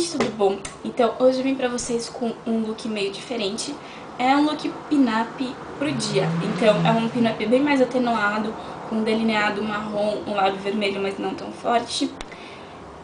gente, tudo bom? Então, hoje eu vim pra vocês com um look meio diferente. É um look pin-up pro dia. Então, é um pin-up bem mais atenuado, com um delineado marrom, um lado vermelho, mas não tão forte.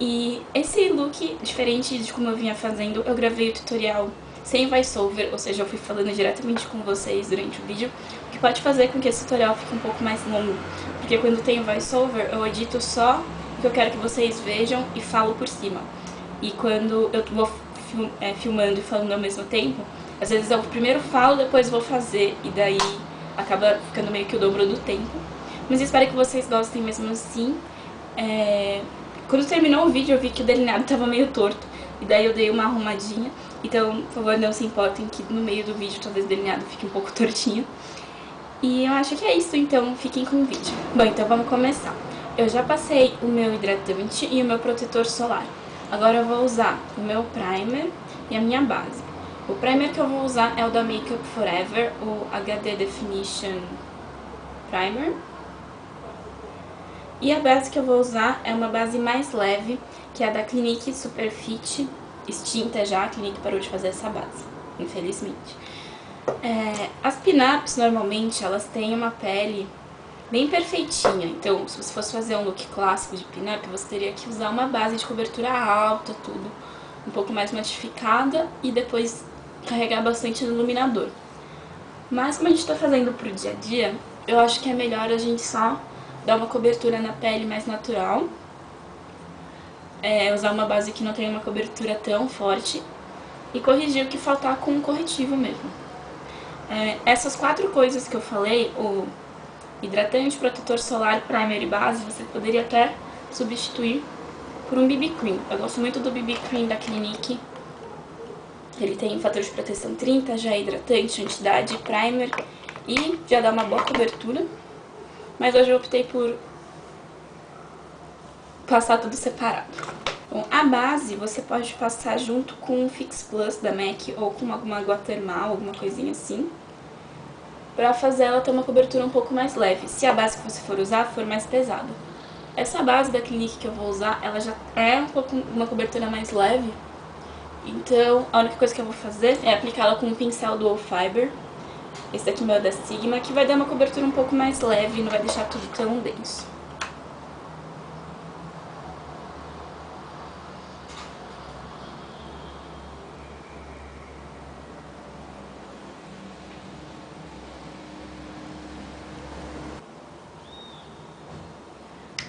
E esse look, diferente de como eu vinha fazendo, eu gravei o tutorial sem voiceover, ou seja, eu fui falando diretamente com vocês durante o vídeo, o que pode fazer com que esse tutorial fique um pouco mais longo. Porque quando tem o voiceover, eu edito só o que eu quero que vocês vejam e falo por cima. E quando eu vou filmando e falando ao mesmo tempo, às vezes eu primeiro falo, depois vou fazer, e daí acaba ficando meio que o dobro do tempo. Mas espero que vocês gostem mesmo assim. Quando terminou o vídeo eu vi que o delineado tava meio torto, e daí eu dei uma arrumadinha. Então, por favor, não se importem que no meio do vídeo talvez o delineado fique um pouco tortinho. E eu acho que é isso, então fiquem com o vídeo. Bom, então vamos começar. Eu já passei o meu hidratante e o meu protetor solar. Agora eu vou usar o meu primer e a minha base. O primer que eu vou usar é o da Make Up For Ever, o HD Definition Primer. E a base que eu vou usar é uma base mais leve, que é a da Clinique Superfit, extinta já, a Clinique parou de fazer essa base, infelizmente. As pin-ups, normalmente, elas têm uma pele bem perfeitinha, então se você fosse fazer um look clássico de pin-up, você teria que usar uma base de cobertura alta, tudo um pouco mais matificada e depois carregar bastante no iluminador. Mas como a gente tá fazendo pro dia a dia, eu acho que é melhor a gente só dar uma cobertura na pele mais natural, usar uma base que não tem uma cobertura tão forte e corrigir o que faltar com um corretivo mesmo. Essas 4 coisas que eu falei, o hidratante, protetor solar, primer e base, você poderia até substituir por um BB Cream. Eu gosto muito do BB Cream da Clinique. Ele tem fator de proteção 30, já é hidratante, anti-idade, primer e já dá uma boa cobertura. Mas hoje eu optei por passar tudo separado. Bom, a base você pode passar junto com o Fix Plus da MAC ou com alguma água termal, alguma coisinha assim, pra fazer ela ter uma cobertura um pouco mais leve, se a base que você for usar for mais pesada. Essa base da Clinique que eu vou usar, ela já é uma cobertura mais leve, então a única coisa que eu vou fazer é aplicá-la com um pincel Dual Fiber. Esse daqui meu é da Sigma, que vai dar uma cobertura um pouco mais leve e não vai deixar tudo tão denso.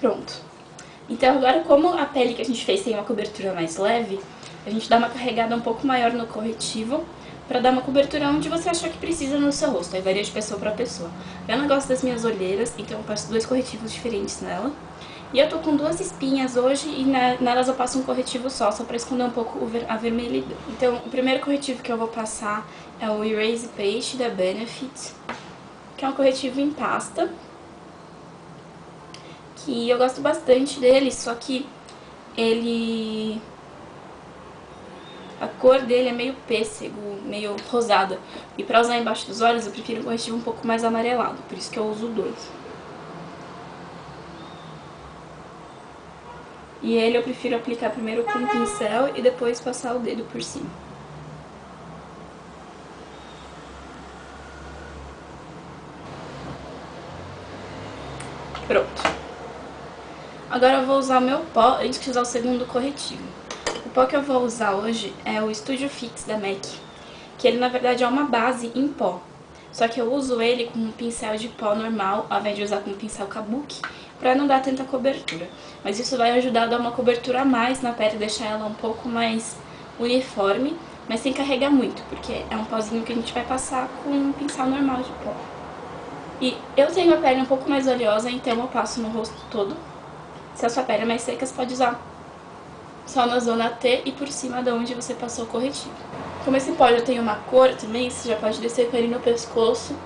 Pronto. Então agora, como a pele que a gente fez tem uma cobertura mais leve, a gente dá uma carregada um pouco maior no corretivo pra dar uma cobertura onde você achar que precisa no seu rosto. Aí varia de pessoa pra pessoa. Eu não gosto das minhas olheiras, então eu passo 2 corretivos diferentes nela. E eu tô com 2 espinhas hoje e nelas eu passo um corretivo só pra esconder um pouco a vermelhidão. Então o primeiro corretivo que eu vou passar é o Erase Paste da Benefit, que é um corretivo em pasta. Que eu gosto bastante dele, só que a cor dele é meio pêssego, meio rosada. E pra usar embaixo dos olhos eu prefiro um corretivo um pouco mais amarelado, por isso que eu uso 2. E ele eu prefiro aplicar primeiro com o pincel e depois passar o dedo por cima. Pronto. Agora eu vou usar o meu pó antes de usar o segundo corretivo. O pó que eu vou usar hoje é o Studio Fix da MAC, que ele na verdade é uma base em pó. Só que eu uso ele com um pincel de pó normal, ao invés de usar com um pincel kabuki, pra não dar tanta cobertura. Mas isso vai ajudar a dar uma cobertura a mais na pele, deixar ela um pouco mais uniforme, mas sem carregar muito, porque é um pozinho que a gente vai passar com um pincel normal de pó. E eu tenho a pele um pouco mais oleosa, então eu passo no rosto todo. Se a sua pele é mais seca, você pode usar só na zona T e por cima de onde você passou o corretivo. Como esse pó já tem uma cor também, você já pode descer com ele no pescoço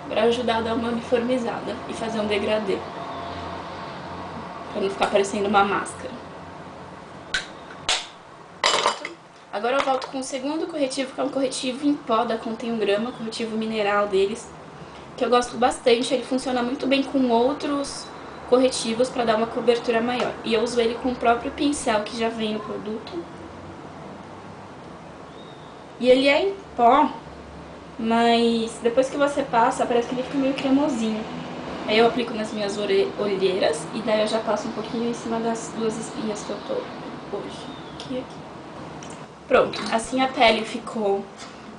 pra ajudar a dar uma uniformizada e fazer um degradê, pra não ficar parecendo uma máscara. Agora eu volto com o segundo corretivo, que é um corretivo em pó da Contém 1 grama, corretivo mineral deles, que eu gosto bastante. Ele funciona muito bem com outros corretivos para dar uma cobertura maior. E eu uso ele com o próprio pincel que já vem no produto. E ele é em pó, mas depois que você passa, parece que ele fica meio cremosinho. Aí eu aplico nas minhas olheiras e daí eu já passo um pouquinho em cima das duas espinhas que eu tô hoje. Aqui e aqui. Pronto, assim a pele ficou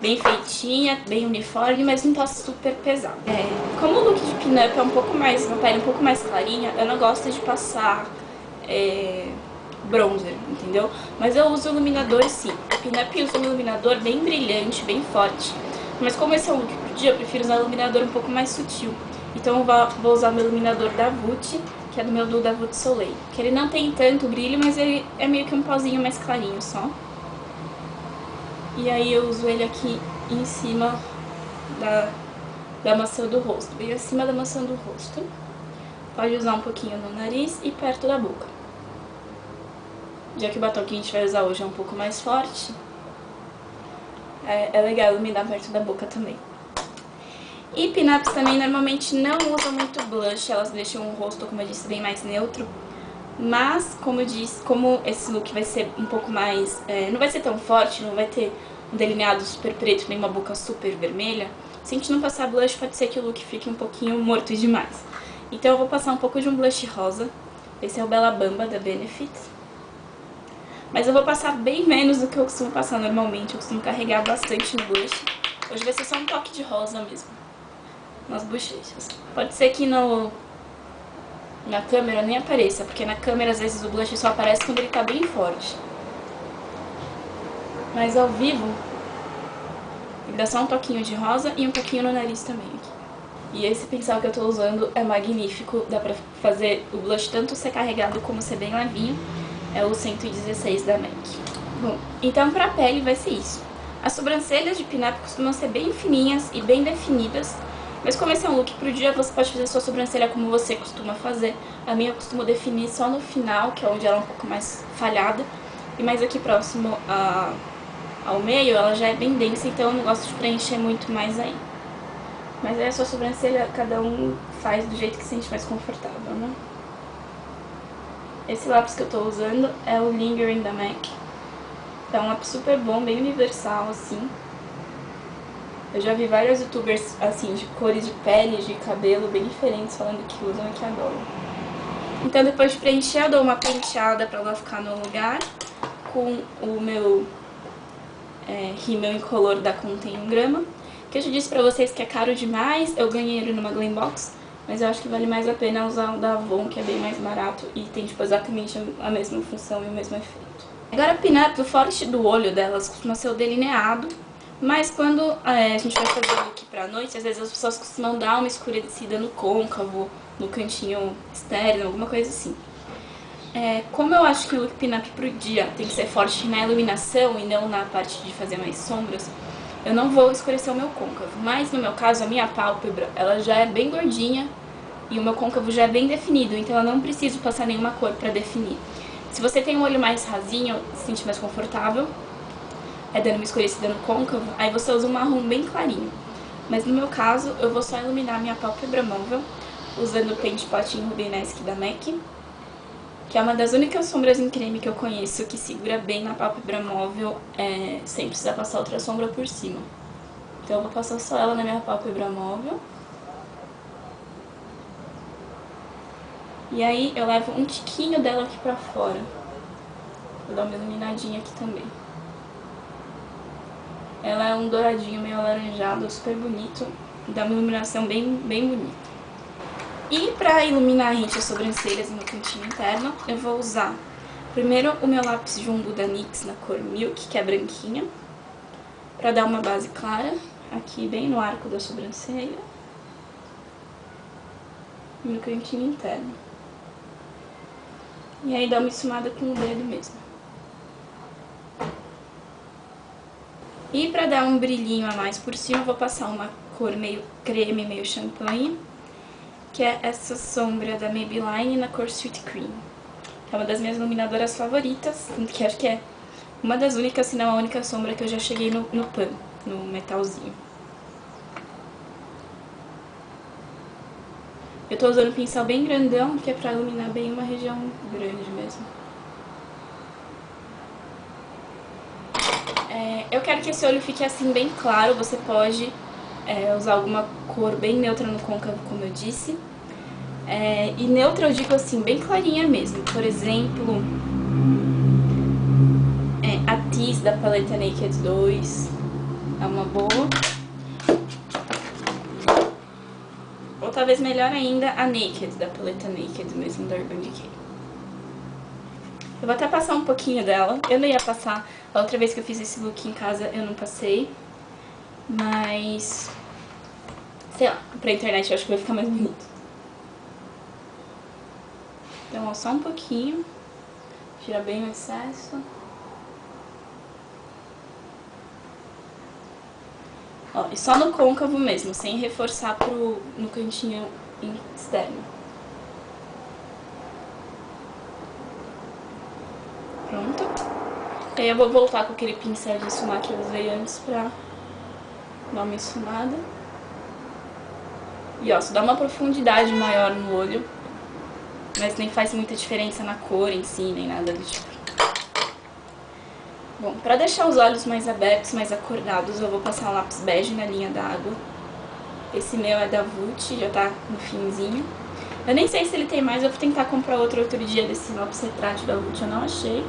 bem feitinha, bem uniforme, mas não tá super pesado. Como o look de pin-up é um pouco mais, uma pele um pouco mais clarinha, eu não gosto de passar bronzer, entendeu? Mas eu uso iluminador sim. O pin-up usa um iluminador bem brilhante, bem forte. Mas como esse é um look pro dia, eu prefiro usar um iluminador um pouco mais sutil. Então eu vou usar o meu iluminador da Vult, que é do meu duo da Vult Soleil. Que ele não tem tanto brilho, mas ele é meio que um pozinho mais clarinho só. E aí eu uso ele aqui em cima da maçã do rosto, bem acima da maçã do rosto. Pode usar um pouquinho no nariz e perto da boca. Já que o batom que a gente vai usar hoje é um pouco mais forte, é legal iluminar perto da boca também. E pin-ups também normalmente não usam muito blush, elas deixam o rosto, como eu disse, bem mais neutro. Mas, como eu disse, como esse look vai ser um pouco mais... não vai ser tão forte, não vai ter um delineado super preto nem uma boca super vermelha, se a gente não passar blush, pode ser que o look fique um pouquinho morto demais. Então eu vou passar um pouco de um blush rosa. Esse é o Bella Bamba da Benefit. Mas eu vou passar bem menos do que eu costumo passar normalmente. Eu costumo carregar bastante no blush. Hoje vai ser só um toque de rosa mesmo, nas bochechas. Pode ser que na câmera nem apareça, porque na câmera às vezes o blush só aparece quando ele tá bem forte. Mas ao vivo, ele dá só um toquinho de rosa e um pouquinho no nariz também aqui. E esse pincel que eu tô usando é magnífico, dá pra fazer o blush tanto ser carregado como ser bem levinho. É o 116 da MAC. Bom, então pra pele vai ser isso. As sobrancelhas de pin-up costumam ser bem fininhas e bem definidas, mas como esse é um look pro dia, você pode fazer sua sobrancelha como você costuma fazer. A minha eu costumo definir só no final, que é onde ela é um pouco mais falhada, e mais aqui próximo ao meio, ela já é bem densa, então eu não gosto de preencher muito mais aí. Mas aí a sua sobrancelha, cada um faz do jeito que se sente mais confortável, né? Esse lápis que eu tô usando é o Lingering da MAC. É um lápis super bom, bem universal, assim. Eu já vi vários youtubers, assim, de cores de pele, de cabelo bem diferentes, falando que usam e que adoram. Então depois de preencher, eu dou uma penteada pra ela ficar no lugar, com o meu rímel incolor da Contém 1 grama, que eu já disse pra vocês que é caro demais. Eu ganhei ele numa Glambox, mas eu acho que vale mais a pena usar o da Avon, que é bem mais barato e tem tipo exatamente a mesma função e o mesmo efeito. Agora a pin-up, o forte do olho delas costuma ser o delineado, mas quando a gente vai fazer o look pra noite, às vezes as pessoas costumam dar uma escurecida no côncavo, no cantinho externo, alguma coisa assim. Como eu acho que o look pin-up pro dia tem que ser forte na iluminação e não na parte de fazer mais sombras, eu não vou escurecer o meu côncavo. Mas no meu caso, a minha pálpebra, ela já é bem gordinha e o meu côncavo já é bem definido, então eu não preciso passar nenhuma cor pra definir. Se você tem um olho mais rasinho, se sente mais confortável, dando uma escurecida no côncavo, aí você usa um marrom bem clarinho. Mas no meu caso, eu vou só iluminar minha pálpebra móvel usando o Paint Pot em Rubenesque da MAC, que é uma das únicas sombras em creme que eu conheço que segura bem na pálpebra móvel sem precisar passar outra sombra por cima. Então eu vou passar só ela na minha pálpebra móvel. E aí eu levo um tiquinho dela aqui pra fora. Vou dar uma iluminadinha aqui também. Ela é um douradinho meio alaranjado, super bonito. Dá uma iluminação bem bonita. E pra iluminar rente as sobrancelhas no cantinho interno, eu vou usar primeiro o meu lápis Jumbo da NYX na cor Milk, que é branquinha, pra dar uma base clara, aqui bem no arco da sobrancelha e no cantinho interno. E aí dá uma esfumada com o dedo mesmo. E pra dar um brilhinho a mais por cima, eu vou passar uma cor meio creme, meio champanhe, que é essa sombra da Maybelline na cor Sweet Cream. É uma das minhas iluminadoras favoritas, tanto que acho que é uma das únicas, se não a única sombra que eu já cheguei no pan, no metalzinho. Eu tô usando um pincel bem grandão, que é pra iluminar bem uma região grande mesmo. Eu quero que esse olho fique assim bem claro, você pode usar alguma cor bem neutra no côncavo, como eu disse. E neutra eu digo assim, bem clarinha mesmo. Por exemplo, a Tease da paleta Naked 2 é uma boa. Ou talvez melhor ainda, a Naked, da paleta Naked mesmo, da Urban Decay. Eu vou até passar um pouquinho dela. Eu não ia passar, a outra vez que eu fiz esse look em casa eu não passei. Mas, sei lá, pra internet eu acho que vai ficar mais bonito. Então, ó, só um pouquinho. Tira bem o excesso. Ó, e só no côncavo mesmo, sem reforçar no cantinho externo. Pronto. E aí eu vou voltar com aquele pincel de esfumar que eu usei antes pra dar uma esfumada. E ó, isso dá uma profundidade maior no olho, mas nem faz muita diferença na cor em si, nem nada do tipo. Bom, pra deixar os olhos mais abertos, mais acordados, eu vou passar um lápis bege na linha d'água. Esse meu é da Vult, já tá no finzinho. Eu nem sei se ele tem mais, eu vou tentar comprar outro dia desse lápis retrátil da Vult, eu não achei.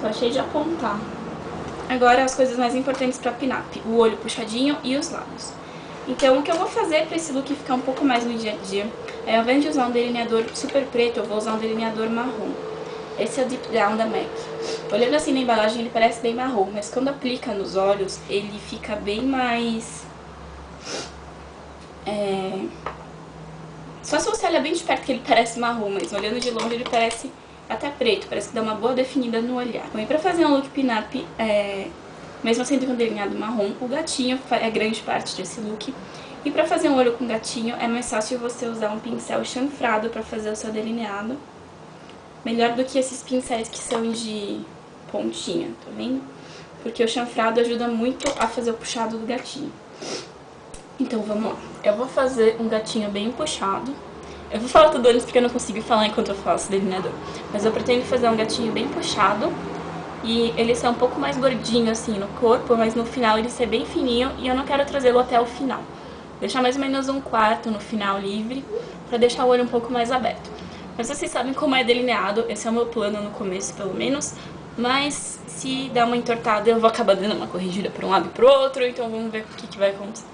Só achei de apontar. Agora as coisas mais importantes pra pin-up, o olho puxadinho e os lábios. Então o que eu vou fazer pra esse look ficar um pouco mais no dia a dia, ao invés de usar um delineador super preto, eu vou usar um delineador marrom. Esse é o Deep Down da MAC. Olhando assim na embalagem ele parece bem marrom, mas quando aplica nos olhos ele fica bem mais... Só se você olhar bem de perto que ele parece marrom, mas olhando de longe ele parece até preto, parece que dá uma boa definida no olhar. Bom, e pra fazer um look pin-up, mesmo sendo com delineado marrom, o gatinho é grande parte desse look. E pra fazer um olho com gatinho é mais fácil você usar um pincel chanfrado pra fazer o seu delineado. Melhor do que esses pincéis que são de pontinha, tá vendo? Porque o chanfrado ajuda muito a fazer o puxado do gatinho. Então vamos lá. Eu vou fazer um gatinho bem puxado. Eu vou falar tudo antes porque eu não consigo falar enquanto eu faço delineador. Mas eu pretendo fazer um gatinho bem puxado. E ele ser um pouco mais gordinho assim no corpo, mas no final ele ser bem fininho. E eu não quero trazê-lo até o final. Deixar mais ou menos um quarto no final livre, pra deixar o olho um pouco mais aberto. Mas vocês sabem como é delineado, esse é o meu plano no começo pelo menos. Mas se dar uma entortada eu vou acabar dando uma corrigida pra um lado e pro outro. Então vamos ver o que vai acontecer.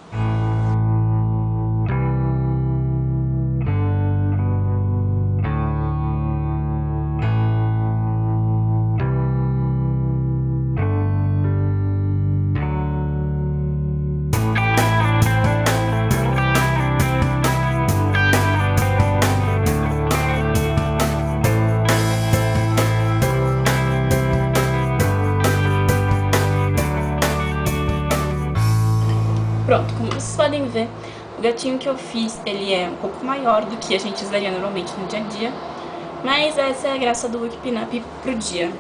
Pronto, como vocês podem ver, o gatinho que eu fiz, ele é um pouco maior do que a gente usaria normalmente no dia a dia, mas essa é a graça do look pin-up pro dia.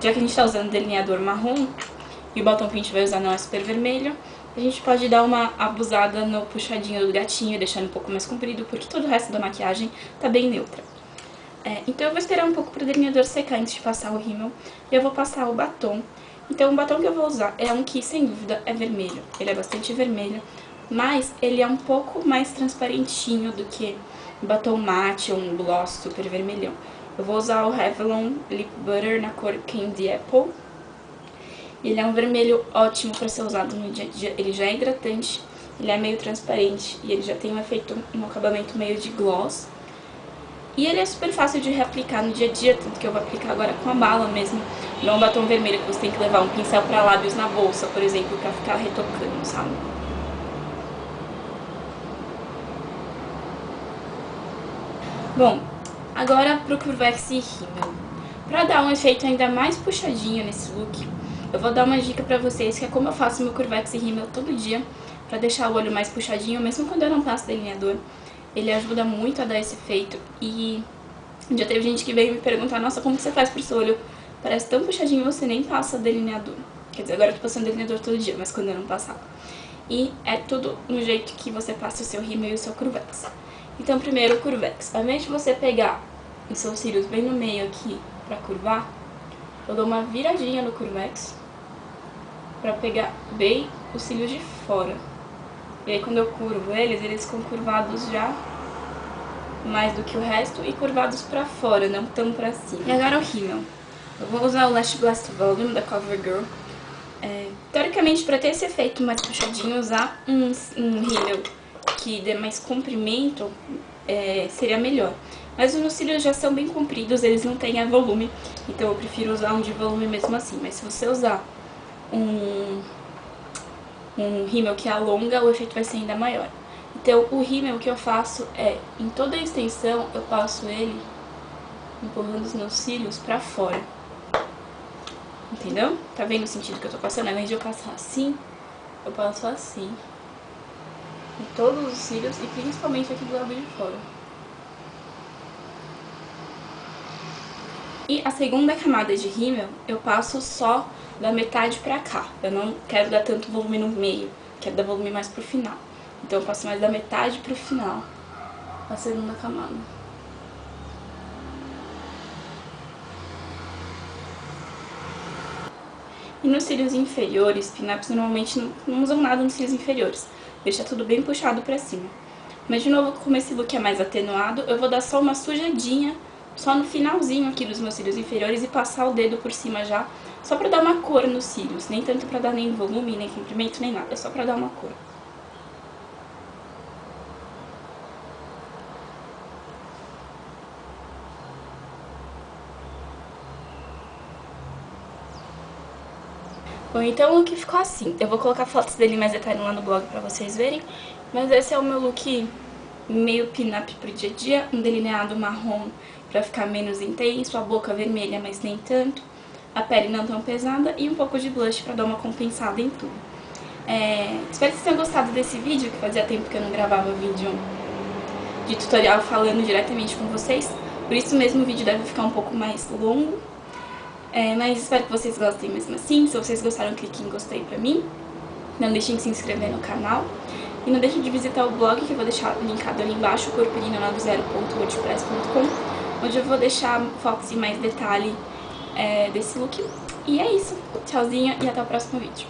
Já que a gente tá usando delineador marrom e o batom que a gente vai usar não é super vermelho, a gente pode dar uma abusada no puxadinho do gatinho, deixando um pouco mais comprido, porque todo o resto da maquiagem tá bem neutra. Então eu vou esperar um pouco pro delineador secar antes de passar o rímel, e eu vou passar o batom. Então o batom que eu vou usar é um que, sem dúvida, é vermelho. Ele é bastante vermelho, mas ele é um pouco mais transparentinho do que um batom mate ou um gloss super vermelhão. Eu vou usar o Revlon Lip Butter na cor Candy Apple. Ele é um vermelho ótimo para ser usado no dia a dia. Ele já é hidratante, ele é meio transparente e ele já tem um efeito, um acabamento meio de gloss. E ele é super fácil de reaplicar no dia a dia, tanto que eu vou aplicar agora com a bala mesmo. Não um batom vermelho que você tem que levar um pincel pra lábios na bolsa, por exemplo, pra ficar retocando, sabe? Bom, agora pro Curvex e rímel. Pra dar um efeito ainda mais puxadinho nesse look, eu vou dar uma dica pra vocês, que é como eu faço meu Curvex e rímel todo dia, pra deixar o olho mais puxadinho, mesmo quando eu não passo delineador. Ele ajuda muito a dar esse efeito e já teve gente que veio me perguntar, nossa, como você faz pro seu olho? Parece tão puxadinho, você nem passa delineador. Quer dizer, agora eu tô passando delineador todo dia, mas quando eu não passava. E é tudo no jeito que você passa o seu rímel e o seu Curvex. Então primeiro o Curvex. Ao invés de você pegar os seus cílios bem no meio aqui pra curvar, eu dou uma viradinha no Curvex pra pegar bem os cílios de fora. E aí quando eu curvo eles ficam curvados já mais do que o resto e curvados pra fora, não tão pra cima. E agora o rímel. Eu vou usar o Lash Blast Volume da CoverGirl. Teoricamente, pra ter esse efeito mais puxadinho, usar um rímel que dê mais comprimento seria melhor. Mas os meus cílios já são bem compridos, eles não têm volume, então eu prefiro usar um de volume mesmo assim. Mas se você usar um rímel que alonga, o efeito vai ser ainda maior. Então o rímel que eu faço em toda a extensão, eu passo ele empurrando os meus cílios pra fora. Entendeu? Tá vendo o sentido que eu tô passando? Ao invés de eu passar assim, eu passo assim. Em todos os cílios e principalmente aqui do lado de fora. E a segunda camada de rímel, eu passo só da metade pra cá. Eu não quero dar tanto volume no meio, quero dar volume mais pro final. Então eu passo mais da metade pro final, a segunda camada. E nos cílios inferiores, pin-ups normalmente não usam nada nos cílios inferiores. Deixa tudo bem puxado pra cima. Mas de novo, como esse look é mais atenuado, eu vou dar só uma sujadinha, só no finalzinho aqui dos meus cílios inferiores e passar o dedo por cima já, só pra dar uma cor nos cílios. Nem tanto pra dar nem volume, nem comprimento, nem nada, só pra dar uma cor. Bom, então o look ficou assim. Eu vou colocar fotos dele mais detalhe lá no blog pra vocês verem. Mas esse é o meu look meio pin-up pro dia a dia. Um delineado marrom pra ficar menos intenso, a boca vermelha, mas nem tanto. A pele não tão pesada e um pouco de blush pra dar uma compensada em tudo. Espero que vocês tenham gostado desse vídeo, que fazia tempo que eu não gravava vídeo de tutorial falando diretamente com vocês. Por isso mesmo o vídeo deve ficar um pouco mais longo. Mas espero que vocês gostem mesmo assim. Se vocês gostaram, clique em gostei pra mim. Não deixem de se inscrever no canal. E não deixem de visitar o blog, que eu vou deixar linkado ali embaixo, corpelina90.wordpress.com, onde eu vou deixar fotos e mais detalhe desse look. E é isso. Tchauzinho e até o próximo vídeo.